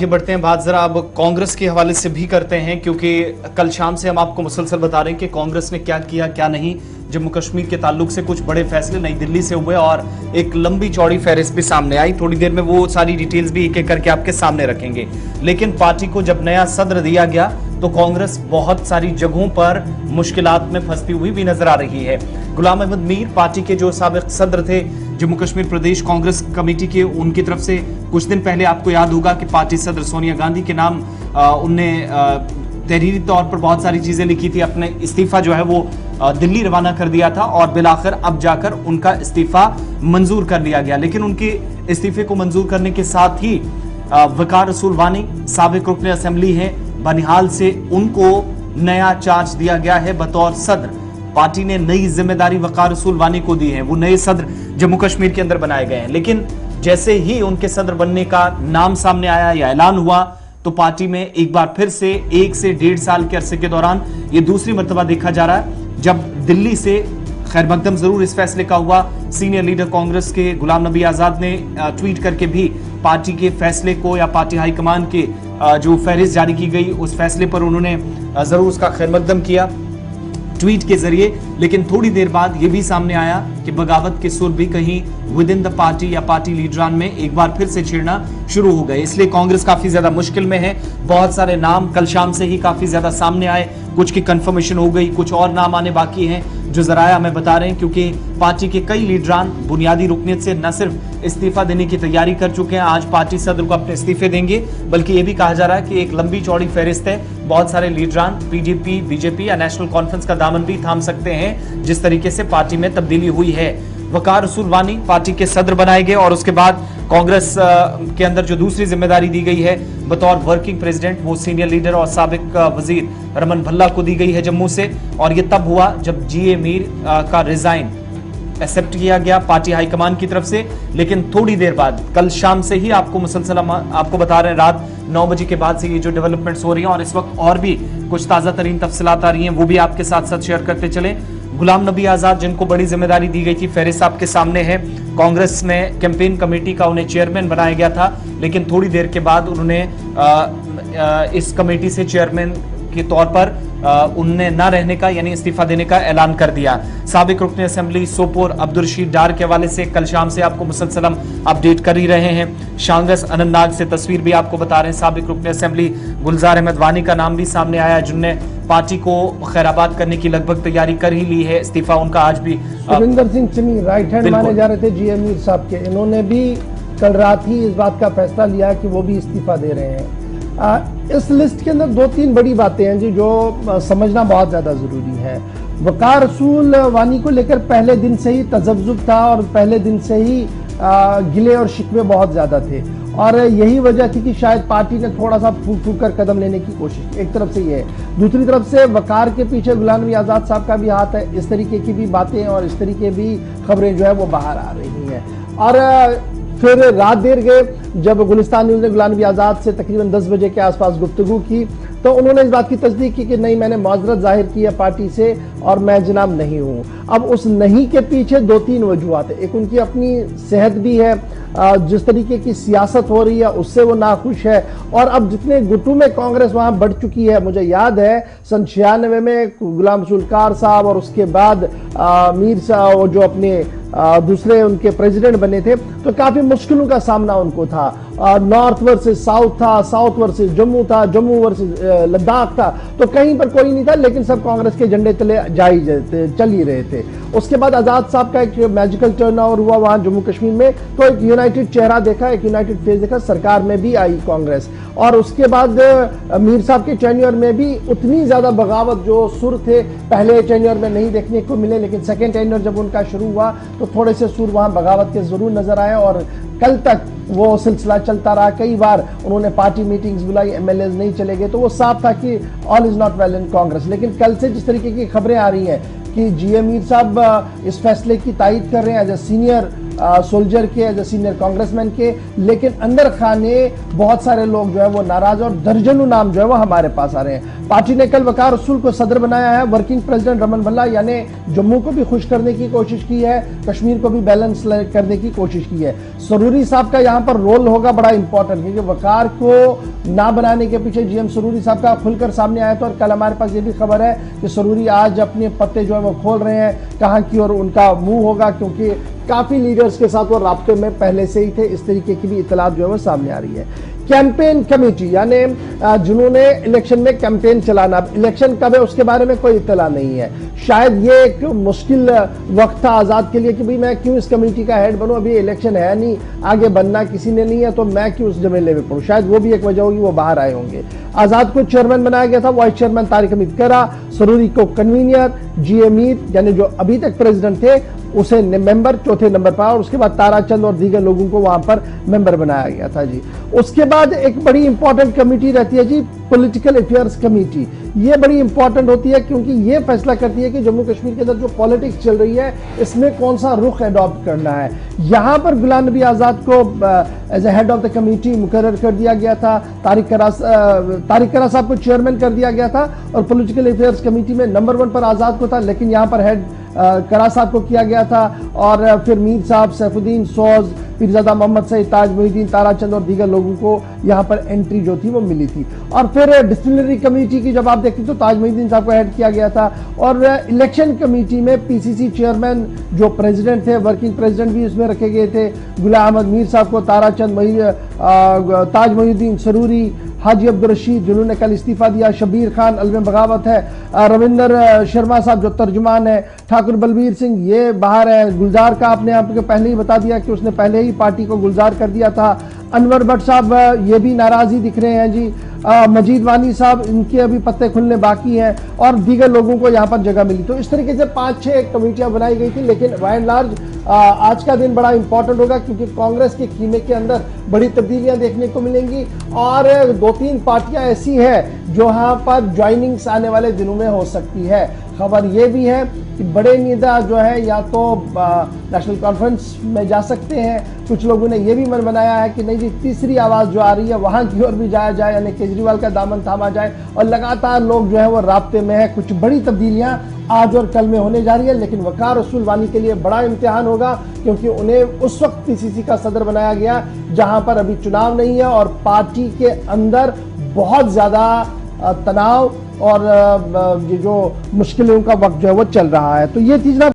आगे बढ़ते हैं, बात जरा अब कांग्रेस के हवाले से भी करते हैं, क्योंकि कल शाम से हम आपको मुसलसल बता रहे हैं कि कांग्रेस ने क्या किया क्या नहीं। जम्मू कश्मीर के ताल्लुक से कुछ बड़े फैसले नई दिल्ली से हुए और एक लंबी चौड़ी फहरिस्त भी सामने आई। थोड़ी देर में वो सारी डिटेल्स भी एक एक करके आपके सामने रखेंगे। लेकिन पार्टी को जब नया सदर दिया गया तो कांग्रेस बहुत सारी जगहों पर मुश्किलात में फंसती हुई भी नजर आ रही है। गुलाम अहमद मीर पार्टी के जो साबिक सदर थे जम्मू कश्मीर प्रदेश कांग्रेस कमेटी के, उनकी तरफ से कुछ दिन पहले आपको याद होगा कि पार्टी सदर सोनिया गांधी के नाम उनने तहरीरी तौर पर बहुत सारी चीजें लिखी थी। अपने इस्तीफा जो है वो दिल्ली रवाना कर दिया था और बिलाखिर अब जाकर उनका इस्तीफा मंजूर कर लिया गया। लेकिन उनके इस्तीफे को मंजूर करने के साथ ही वकार रसूल वानी साबिक रुकन असेंबली है बनिहाल से, उनको नया चार्ज दिया गया है बतौर सदर। पार्टी ने नई जिम्मेदारी वकार रसूल वानी को दी है, वो नए सदर जम्मू कश्मीर के अंदर बनाए गए हैं। लेकिन जैसे ही उनके सदर बनने का नाम सामने आया या ऐलान हुआ तो पार्टी में एक बार फिर से 1 से 1.5 साल के अरसे के दौरान ये दूसरी मर्तबा देखा जा रहा है जब दिल्ली से खैर मकदम जरूर इस फैसले का हुआ। सीनियर लीडर कांग्रेस के गुलाम नबी आजाद ने ट्वीट करके भी पार्टी के फैसले को या पार्टी हाईकमान के जो फहरिस्त जारी की गई उस फैसले पर उन्होंने जरूर उसका खैर मकदम किया ट्वीट के जरिए। लेकिन थोड़ी देर बाद यह भी सामने आया कि बगावत के सुर भी कहीं विद इन द पार्टी या पार्टी लीडरान में एक बार फिर से छिड़ना शुरू हो गए। इसलिए कांग्रेस काफी ज्यादा मुश्किल में है। बहुत सारे नाम कल शाम से ही काफी ज्यादा सामने आए, कुछ की कंफर्मेशन हो गई, कुछ और नाम आने बाकी हैं जो जराया हमें बता रहे हैं, क्योंकि पार्टी के कई लीडरान बुनियादी रुकनीत से न सिर्फ इस्तीफा देने की तैयारी कर चुके हैं, आज पार्टी सदर को अपने इस्तीफे देंगे, बल्कि ये भी कहा जा रहा है कि एक लंबी चौड़ी फहरिस्त है। बहुत सारे लीडरान पीडीपी बीजेपी या नेशनल कॉन्फ्रेंस का दामन भी थाम सकते हैं जिस तरीके से पार्टी में तब्दीली हुई है। वकार रसूल वानी पार्टी के सदर बनाए गए और उसके बाद कांग्रेस के अंदर जो दूसरी जिम्मेदारी दी गई है बतौर वर्किंग प्रेसिडेंट वो सीनियर लीडर और साबिक वजीर रमन भल्ला को दी गई है जम्मू से। और ये तब हुआ जब जीए मीर का रिजाइन एक्सेप्ट किया गया पार्टी हाईकमान की तरफ से। लेकिन थोड़ी देर बाद कल शाम से ही आपको मुसलसल आपको बता रहे हैं रात 9 बजे के बाद से ये जो डेवलपमेंट्स हो रही हैं और इस वक्त और भी कुछ ताजा तरीन तफसीलात आ रही हैं वो भी आपके साथ साथ शेयर करते चले। गुलाम नबी आजाद जिनको बड़ी जिम्मेदारी दी गई थी, फहरिस्त आपके सामने है। कांग्रेस में कैंपेन कमेटी का उन्हें चेयरमैन बनाया गया था, लेकिन थोड़ी देर के बाद उन्होंने इस कमेटी से चेयरमैन के तौर पर उनने न रहने का यानी इस्तीफा देने का ऐलान कर दिया। साबिक रुकन असेंबली सोपोर अब्दुल रशीद डार के हवाले से कल शाम से आपको मुसलसल अपडेट कर ही रहे हैं। शांगस अनंतनाग से तस्वीर भी आपको बता रहे हैं। साबिक रुकन असेंबली गुलजार अहमद वानी का नाम भी सामने आया जिनने पार्टी को खैराबाद करने की लगभग तैयारी कर ही ली है। इस्तीफा उनका आज भी सुरिंदर सिंह चन्नी राइट हैंड माने जा रहे थे जीए मीर साहब के, इन्होंने भी कल रात ही इस बात का फैसला लिया कि वो भी इस्तीफा दे रहे हैं। इस लिस्ट के अंदर 2-3 बड़ी बातें हैं जी जो समझना बहुत ज्यादा जरूरी है। वकार रसूल वानी को लेकर पहले दिन से ही तजब्जुब था और पहले दिन से ही गिले और शिकवे बहुत ज्यादा थे और यही वजह थी कि शायद पार्टी ने थोड़ा सा फूक कर कदम लेने की कोशिश, एक तरफ से ये है। दूसरी तरफ से वकार के पीछे गुलाम नबी आजाद साहब का भी हाथ है। इस तरीके की भी बातें और इस तरीके भी खबरें जो है वो बाहर आ रही हैं। और फिर रात देर गए जब गुलिस्तान न्यूज ने गुलाम नबी आजाद से तकरीबन 10 बजे के आसपास गुफ्तगू की तो उन्होंने इस बात की तस्दीक की कि नहीं, मैंने माजरत जाहिर की है पार्टी से और मैं जनाब नहीं हूं। अब उस नहीं के पीछे 2-3 वजूहात है। एक उनकी अपनी सेहत भी है, जिस तरीके की सियासत हो रही है उससे वो नाखुश है और अब जितने गुटों में कांग्रेस वहां बढ़ चुकी है, मुझे याद है सन 96 में गुलाम रसूल कार साहब और उसके बाद मीर साहब जो अपने दूसरे उनके प्रेसिडेंट बने थे तो काफी मुश्किलों का सामना उनको था। नॉर्थ वर्सेस साउथ था, साउथ वर्सेस जम्मू था, जम्मू वर्सेस लद्दाख था, तो कहीं पर कोई नहीं था लेकिन सब कांग्रेस के झंडे तले चल ही रहे थे। उसके बाद आजाद साहब का एक मैजिकल टर्न ओवर हुआ वहां जम्मू कश्मीर में, तो एक यूनाइटेड चेहरा देखा, एक यूनाइटेड फेस देखा, सरकार में भी आई कांग्रेस। और उसके बाद मीर साहब के टेन्योर में भी उतनी ज्यादा बगावत जो सुर थे पहले टेन्योर में नहीं देखने को मिले, लेकिन सेकेंड टेन्योर जब उनका शुरू हुआ तो थोड़े से सुर वहां बगावत के जरूर नजर आए और कल तक वो सिलसिला चलता रहा। कई बार उन्होंने पार्टी मीटिंग्स बुलाई, एमएलएज नहीं चले गए, तो वो साफ था कि all is not well in Congress. लेकिन कल से जिस तरीके की खबरें आ रही हैं कि जीए मीर साहब इस फैसले की तायद कर रहे हैं एज ए सीनियर सोल्जर के, एज ए सीनियर कांग्रेसमैन के, लेकिन अंदर खाने बहुत सारे लोग जो है वो नाराज, और दर्जनों नाम जो है वो हमारे पास आ रहे हैं। पार्टी ने कल वकार रसूल को सदर बनाया है। वर्किंग प्रेसिडेंट रमन भल्ला यानी जम्मू को भी खुश करने की कोशिश की है, कश्मीर को भी बैलेंस करने की कोशिश की है। सरूरी साहब का यहाँ पर रोल होगा बड़ा इंपॉर्टेंट, क्योंकि वकार को ना बनाने के पीछे जीएम सरूरी साहब का खुलकर सामने आया था। और कल हमारे पास ये भी खबर है कि सरूरी आज अपने पत्ते जो है वो खोल रहे हैं कहां की ओर उनका मुंह होगा, क्योंकि काफी लीडर्स के साथ वो राब्ते में पहले से ही थे। इस तरीके की भी इतलात जो है वो सामने आ रही है। कैंपेन कमेटी यानी जिन्होंने इलेक्शन में कैंपेन चलाना, इलेक्शन कब है उसके बारे में कोई इतला नहीं है। शायद ये एक मुश्किल वक्त था आजाद के लिए कि भाई मैं क्यों इस कमेटी का हेड बनूं, अभी इलेक्शन है नहीं, आगे बनना किसी ने नहीं है, तो मैं क्यों उस जमेले में पड़ूं। शायद वो भी एक वजह होगी, वो बाहर आए होंगे। आजाद को चेयरमैन बनाया गया था, वाइस चेयरमैन तारिक हमीद करा, सरूरी को कन्वीनर, जीए मीर यानी जो अभी तक प्रेसिडेंट थे उसे मेंबर चौथे नंबर पर, और उसके बाद ताराचंद और दीगर लोगों को वहां पर मेंबर बनाया गया था जी। उसके बाद एक बड़ी इंपॉर्टेंट कमेटी रहती है जी, पॉलिटिकल अफेयर्स कमेटी। ये बड़ी इंपॉर्टेंट होती है क्योंकि ये फैसला करती है कि जम्मू कश्मीर के अंदर जो पॉलिटिक्स चल रही है इसमें कौन सा रुख अडॉप्ट करना है। यहां पर गुलाम नबी आजाद को as a head of the committee मुकर्रर कर दिया गया था, तारिक करा साहब को चेयरमैन कर दिया गया था, और पॉलिटिकल अफेयर्स कमेटी में नंबर 1 पर आजाद को था, लेकिन यहां पर हेड करा साहब को किया गया था। और फिर मीर साहब, सैफुद्दीन, सोज, पीरजादा मोहम्मद सईद, ताज मोहिउद्दीन, ताराचंद और दीगर लोगों को यहाँ पर एंट्री जो थी वो मिली थी। और फिर डिसिप्लिनरी कमेटी की जब आप देखते तो ताज मोहिउद्दीन साहब को ऐड किया गया था। और इलेक्शन कमेटी में पीसीसी चेयरमैन जो प्रेसिडेंट थे, वर्किंग प्रेसिडेंट भी इसमें रखे गए थे। गुलाम अहमद मीर साहब को, ताराचंद, ताज मोहिउद्दीन, सरूरी, हाजी अब्दुल रशीद जिन्होंने कल इस्तीफा दिया, शबीर खान अलम बगावत है, रविंदर शर्मा साहब जो तर्जुमान है, ठाकुर बलबीर सिंह ये बाहर है, गुलजार का आपने आपको पहले ही बता दिया कि उसने पहले ही पार्टी को गुलजार कर दिया था। अनवर भट्ट साहब ये भी नाराज ही दिख रहे हैं जी। मजीद वानी साहब इनके अभी पत्ते खुलने बाकी हैं, और दीगर लोगों को यहाँ पर जगह मिली। तो इस तरीके से 5-6 कमेटियां बनाई गई थी, लेकिन बाय एंड लार्ज आज का दिन बड़ा इंपॉर्टेंट होगा, क्योंकि कांग्रेस के कीमे के अंदर बड़ी तब्दीलियां देखने को मिलेंगी, और 2-3 पार्टियां ऐसी हैं जो यहाँ पर ज्वाइनिंग्स आने वाले दिनों में हो सकती है। खबर ये भी है कि बड़े नेता जो है या तो नेशनल कॉन्फ्रेंस में जा सकते हैं, कुछ लोगों ने ये भी मन बनाया है कि नहीं जी तीसरी आवाज जो आ रही है वहां की ओर भी जाया जाए, यानी केजरीवाल का दामन थामा जाए, और लगातार लोग जो है वो राब्ते में है। कुछ बड़ी तब्दीलियां आज और कल में होने जा रही है, लेकिन वकार रसूल वानी के लिए बड़ा इम्तिहान होगा, क्योंकि उन्हें उस वक्त पीसीसी का सदर बनाया गया जहां पर अभी चुनाव नहीं है, और पार्टी के अंदर बहुत ज्यादा तनाव और ये जो मुश्किलों का वक्त जो है वो चल रहा है। तो ये चीज ना